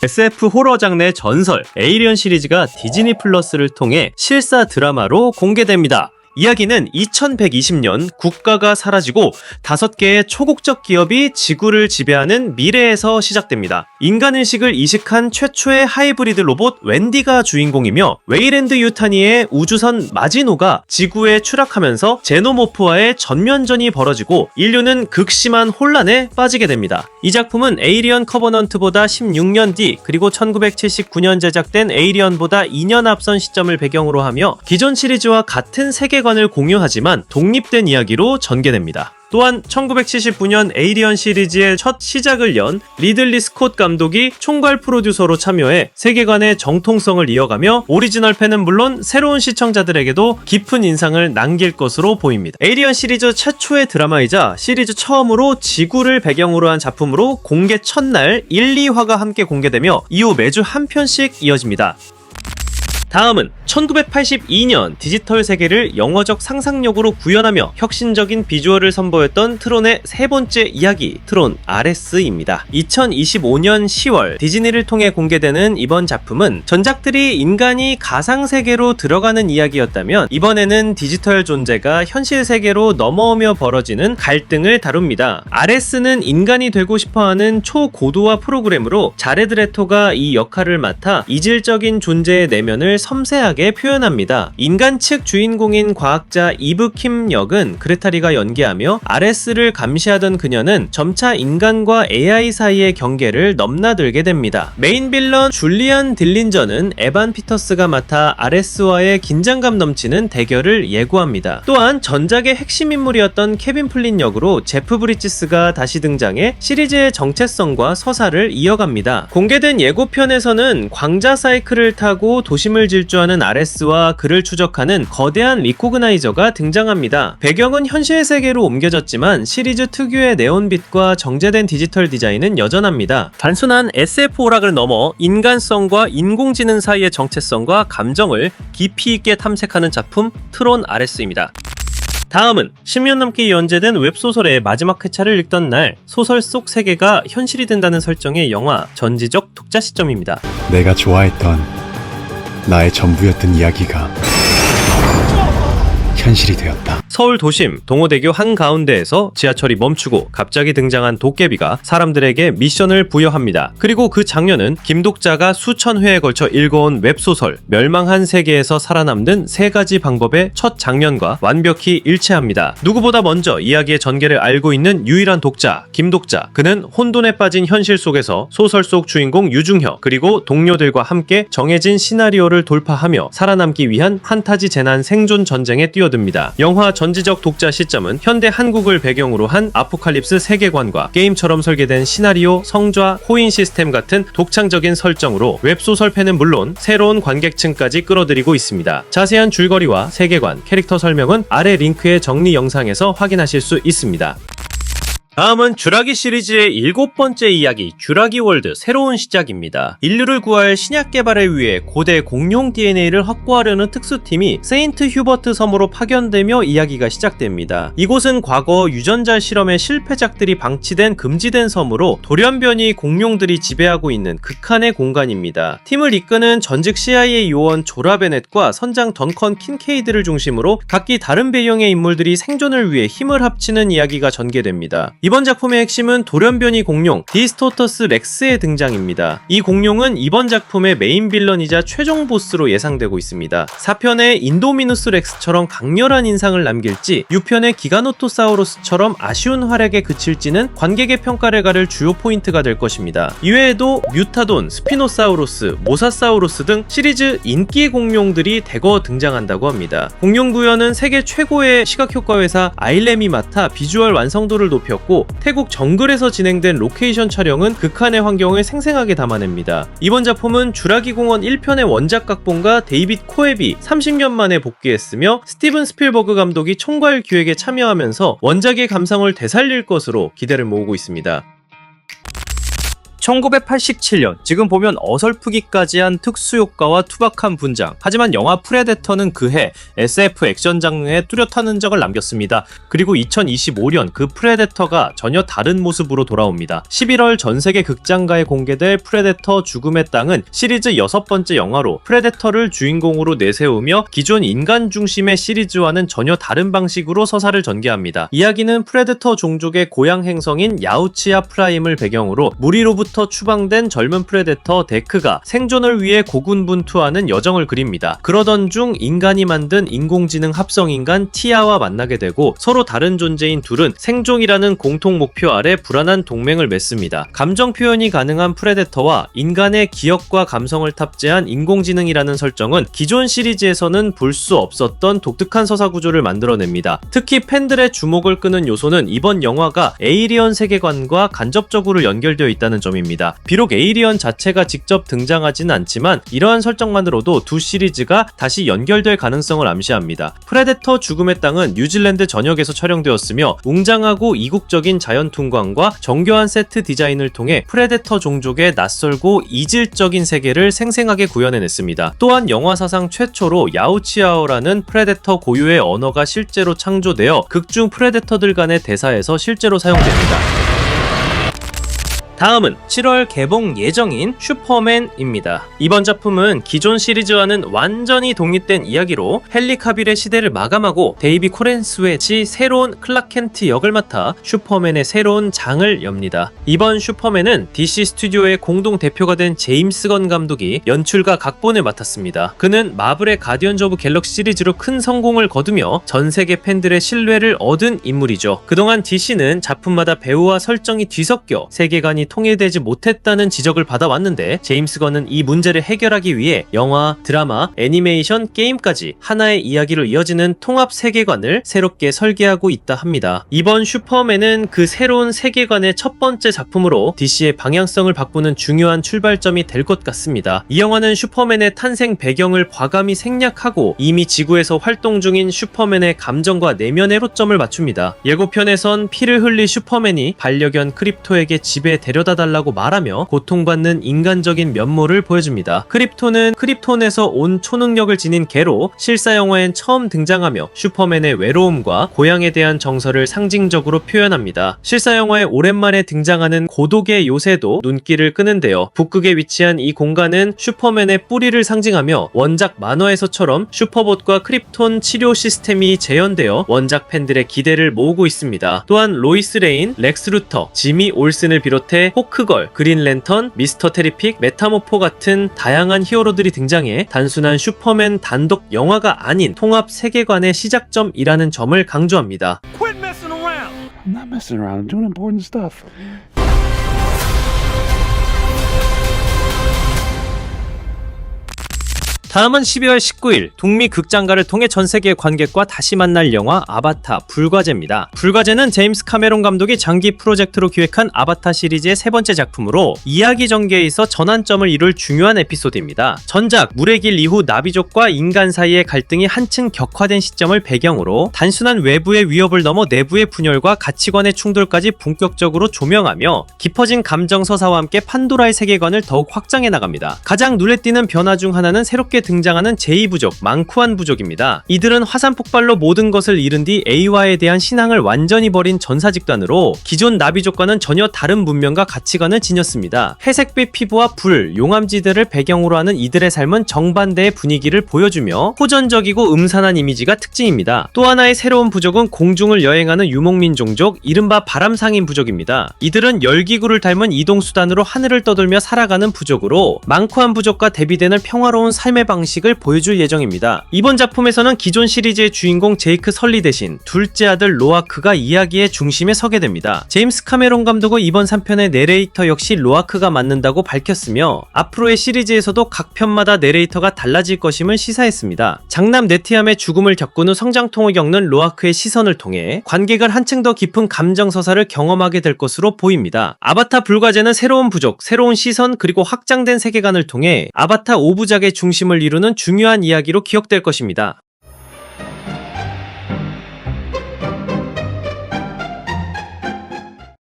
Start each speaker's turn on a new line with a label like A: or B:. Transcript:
A: SF 호러 장르의 전설 에이리언 시리즈가 디즈니 플러스를 통해 실사 드라마로 공개됩니다. 이야기는 2120년 국가가 사라지고 5개의 초국적 기업이 지구를 지배하는 미래에서 시작됩니다. 인간의식을 이식한 최초의 하이브리드 로봇 웬디가 주인공이며 웨이랜드 유타니의 우주선 마지노가 지구에 추락하면서 제노모프와의 전면전이 벌어지고 인류는 극심한 혼란에 빠지게 됩니다. 이 작품은 에이리언 커버넌트보다 16년 뒤 그리고 1979년 제작된 에이리언보다 2년 앞선 시점을 배경으로 하며 기존 시리즈와 같은 세계관을 공유하지만 독립된 이야기로 전개됩니다. 또한 1979년 에이리언 시리즈의 첫 시작을 연 리들리 스콧 감독이 총괄 프로듀서로 참여해 세계관의 정통성을 이어가며 오리지널 팬은 물론 새로운 시청자들에게도 깊은 인상을 남길 것으로 보입니다. 에이리언 시리즈 최초의 드라마이자 시리즈 처음으로 지구를 배경으로 한 작품으로 공개 첫날 1, 2화가 함께 공개되며 이후 매주 한 편씩 이어집니다. 다음은 1982년 디지털 세계를 영어적 상상력으로 구현하며 혁신적인 비주얼을 선보였던 트론의 세 번째 이야기, 트론 RS입니다. 2025년 10월 디즈니를 통해 공개되는 이번 작품은 전작들이 인간이 가상세계로 들어가는 이야기였다면 이번에는 디지털 존재가 현실 세계로 넘어오며 벌어지는 갈등을 다룹니다. RS는 인간이 되고 싶어하는 초고도화 프로그램으로 자레드 레토가 이 역할을 맡아 이질적인 존재의 내면을 섬세하게 표현합니다. 인간 측 주인공인 과학자 이브 킴 역은 그레타리가 연기하며 RS를 감시하던 그녀는 점차 인간과 AI 사이의 경계를 넘나들게 됩니다. 메인 빌런 줄리안 딜린저는 에반 피터스가 맡아 RS와의 긴장감 넘치는 대결을 예고합니다. 또한 전작의 핵심 인물이었던 케빈 플린 역으로 제프 브리지스가 다시 등장해 시리즈의 정체성과 서사를 이어갑니다. 공개된 예고편에서는 광자 사이클을 타고 도심을 질주하는 RS와 그를 추적하는 거대한 리코그나이저가 등장합니다. 배경은 현실 세계로 옮겨졌지만 시리즈 특유의 네온빛과 정제된 디지털 디자인은 여전합니다. 단순한 SF 오락을 넘어 인간성과 인공지능 사이의 정체성과 감정을 깊이 있게 탐색하는 작품 트론 RS입니다. 다음은 10년 넘게 연재된 웹소설의 마지막 회차를 읽던 날 소설 속 세계가 현실이 된다는 설정의 영화 전지적 독자 시점입니다.
B: 내가 좋아했던 나의 전부였던 이야기가 현실이 되었다.
A: 서울 도심 동호대교 한가운데에서 지하철이 멈추고 갑자기 등장한 도깨비가 사람들에게 미션을 부여합니다. 그리고 그 장면은 김독자가 수천 회에 걸쳐 읽어온 웹소설 멸망한 세계에서 살아남는 3가지 방법의 첫 장면과 완벽히 일치합니다. 누구보다 먼저 이야기의 전개를 알고 있는 유일한 독자 김독자. 그는 혼돈에 빠진 현실 속에서 소설 속 주인공 유중혁 그리고 동료들과 함께 정해진 시나리오를 돌파하며 살아남기 위한 판타지 재난 생존 전쟁에 뛰어듭니다. 영화 전지적 독자 시점은 현대 한국을 배경으로 한 아포칼립스 세계관과 게임처럼 설계된 시나리오, 성좌, 코인 시스템 같은 독창적인 설정으로 웹소설 팬은 물론 새로운 관객층까지 끌어들이고 있습니다. 자세한 줄거리와 세계관, 캐릭터 설명은 아래 링크의 정리 영상에서 확인하실 수 있습니다. 다음은 쥬라기 시리즈의 7번째 이야기 쥬라기 월드 새로운 시작입니다. 인류를 구할 신약 개발을 위해 고대 공룡 DNA를 확보하려는 특수팀이 세인트 휴버트 섬으로 파견되며 이야기가 시작됩니다. 이곳은 과거 유전자 실험의 실패작들이 방치된 금지된 섬으로 돌연변이 공룡들이 지배하고 있는 극한의 공간입니다. 팀을 이끄는 전직 CIA 요원 조라 베넷과 선장 던컨 킨케이드를 중심으로 각기 다른 배경의 인물들이 생존을 위해 힘을 합치는 이야기가 전개됩니다. 이번 작품의 핵심은 돌연변이 공룡 디스토터스 렉스의 등장입니다. 이 공룡은 이번 작품의 메인 빌런이자 최종 보스로 예상되고 있습니다. 4편의 인도미누스 렉스처럼 강렬한 인상을 남길지 6편의 기가노토사우루스처럼 아쉬운 활약에 그칠지는 관객의 평가를 가를 주요 포인트가 될 것입니다. 이외에도 뮤타돈, 스피노사우루스, 모사사우루스 등 시리즈 인기 공룡들이 대거 등장한다고 합니다. 공룡 구현은 세계 최고의 시각효과 회사 아일렘이 맡아 비주얼 완성도를 높였고 태국 정글에서 진행된 로케이션 촬영은 극한의 환경을 생생하게 담아냅니다. 이번 작품은 쥬라기 공원 1편의 원작 각본가 데이빗 코에비 30년 만에 복귀했으며 스티븐 스필버그 감독이 총괄 기획에 참여하면서 원작의 감성을 되살릴 것으로 기대를 모으고 있습니다. 1987년, 지금 보면 어설프기까지 한 특수효과와 투박한 분장. 하지만 영화 프레데터는 그해 SF 액션 장르에 뚜렷한 흔적을 남겼습니다. 그리고 2025년 그 프레데터가 전혀 다른 모습으로 돌아옵니다. 11월 전세계 극장가에 공개될 프레데터 죽음의 땅은 시리즈 6번째 영화로 프레데터를 주인공으로 내세우며 기존 인간 중심의 시리즈와는 전혀 다른 방식으로 서사를 전개합니다. 이야기는 프레데터 종족의 고향 행성인 야우치아 프라임을 배경으로 무리로부터 추방된 젊은 프레데터 데크가 생존을 위해 고군분투하는 여정을 그립니다. 그러던 중 인간이 만든 인공지능 합성인간 티아와 만나게 되고 서로 다른 존재인 둘은 생존이라는 공통 목표 아래 불안한 동맹을 맺습니다. 감정 표현이 가능한 프레데터와 인간의 기억과 감성을 탑재한 인공지능이라는 설정은 기존 시리즈에서는 볼 수 없었던 독특한 서사 구조를 만들어냅니다. 특히 팬들의 주목을 끄는 요소는 이번 영화가 에이리언 세계관과 간접적으로 연결되어 있다는 점입니다. 비록 에이리언 자체가 직접 등장하지는 않지만 이러한 설정만으로도 두 시리즈가 다시 연결될 가능성을 암시합니다. 프레데터 죽음의 땅은 뉴질랜드 전역에서 촬영되었으며 웅장하고 이국적인 자연 풍광과 정교한 세트 디자인을 통해 프레데터 종족의 낯설고 이질적인 세계를 생생하게 구현해냈습니다. 또한 영화 사상 최초로 야우치아어라는 프레데터 고유의 언어가 실제로 창조되어 극중 프레데터들 간의 대사에서 실제로 사용됩니다. 다음은 7월 개봉 예정인 슈퍼맨입니다. 이번 작품은 기존 시리즈와는 완전히 독립된 이야기로 헨리 카빌의 시대를 마감하고 데이비 코렌스웨치 새로운 클락 켄트 역을 맡아 슈퍼맨의 새로운 장을 엽니다. 이번 슈퍼맨은 DC 스튜디오의 공동 대표가 된 제임스 건 감독이 연출과 각본을 맡았습니다. 그는 마블의 가디언즈 오브 갤럭시 시리즈로 큰 성공을 거두며 전 세계 팬들의 신뢰를 얻은 인물이죠. 그동안 DC는 작품마다 배우와 설정이 뒤섞여 세계관이 통일되지 못했다는 지적을 받아왔는데 제임스 건은 이 문제를 해결하기 위해 영화, 드라마, 애니메이션, 게임까지 하나의 이야기로 이어지는 통합 세계관을 새롭게 설계하고 있다 합니다. 이번 슈퍼맨은 그 새로운 세계관의 첫 번째 작품으로 DC의 방향성을 바꾸는 중요한 출발점이 될 것 같습니다. 이 영화는 슈퍼맨의 탄생 배경을 과감히 생략하고 이미 지구에서 활동 중인 슈퍼맨의 감정과 내면의 초점을 맞춥니다. 예고편에선 피를 흘릴 슈퍼맨이 반려견 크립토에게 집에 데려다 달라고 말하며 고통받는 인간적인 면모를 보여줍니다. 크립톤은 크립톤에서 온 초능력을 지닌 개로 실사 영화엔 처음 등장하며 슈퍼맨의 외로움과 고향에 대한 정서를 상징적으로 표현합니다. 실사 영화에 오랜만에 등장하는 고독의 요새도 눈길을 끄는데요. 북극에 위치한 이 공간은 슈퍼맨의 뿌리를 상징하며 원작 만화에서처럼 슈퍼봇과 크립톤 치료 시스템이 재현되어 원작 팬들의 기대를 모으고 있습니다. 또한 로이스 레인, 렉스 루터, 지미 올슨을 비롯해 호크걸, 그린랜턴, 미스터 테리픽, 메타모포 같은 다양한 히어로들이 등장해 단순한 슈퍼맨 단독 영화가 아닌 통합 세계관의 시작점이라는 점을 강조합니다.
C: Quit messing around.
D: I'm not messing around. I'm doing important stuff.
A: 다음은 12월 19일 북미 극장가를 통해 전세계 관객과 다시 만날 영화 아바타 불과제입니다. 불과제는 제임스 카메론 감독이 장기 프로젝트로 기획한 아바타 시리즈의 세 번째 작품으로 이야기 전개에 있어 전환점을 이룰 중요한 에피소드입니다. 전작 물의 길 이후 나비족과 인간 사이의 갈등이 한층 격화된 시점을 배경으로 단순한 외부의 위협을 넘어 내부의 분열과 가치관의 충돌까지 본격적으로 조명하며 깊어진 감정 서사와 함께 판도라의 세계관을 더욱 확장해 나갑니다. 가장 눈에 띄는 변화 중 하나는 새롭게 등장하는 제2부족 망쿠안 부족입니다. 이들은 화산 폭발로 모든 것을 잃은 뒤 에이와에 대한 신앙을 완전히 버린 전사 집단으로 기존 나비족과는 전혀 다른 문명과 가치관을 지녔습니다. 회색빛 피부와 불, 용암지대를 배경으로 하는 이들의 삶은 정반대의 분위기를 보여주며 호전적이고 음산한 이미지가 특징입니다. 또 하나의 새로운 부족은 공중을 여행하는 유목민 종족, 이른바 바람상인 부족입니다. 이들은 열기구를 닮은 이동수단으로 하늘을 떠돌며 살아가는 부족으로 망쿠안 부족과 대비되는 평화로운 삶의 방식을 보여줄 예정입니다. 이번 작품에서는 기존 시리즈의 주인공 제이크 설리 대신 둘째 아들 로아크가 이야기의 중심에 서게 됩니다. 제임스 카메론 감독은 이번 3편의 내레이터 역시 로아크가 맡는다고 밝혔으며 앞으로의 시리즈에서도 각 편마다 내레이터가 달라질 것임을 시사했습니다. 장남 네티암의 죽음을 겪은 후 성장통을 겪는 로아크의 시선을 통해 관객을 한층 더 깊은 감정 서사를 경험하게 될 것으로 보입니다. 아바타 불과제는 새로운 부족, 새로운 시선 그리고 확장된 세계관을 통해 아바타 5부작의 중심을 이루는 중요한 이야기로 기억될 것입니다.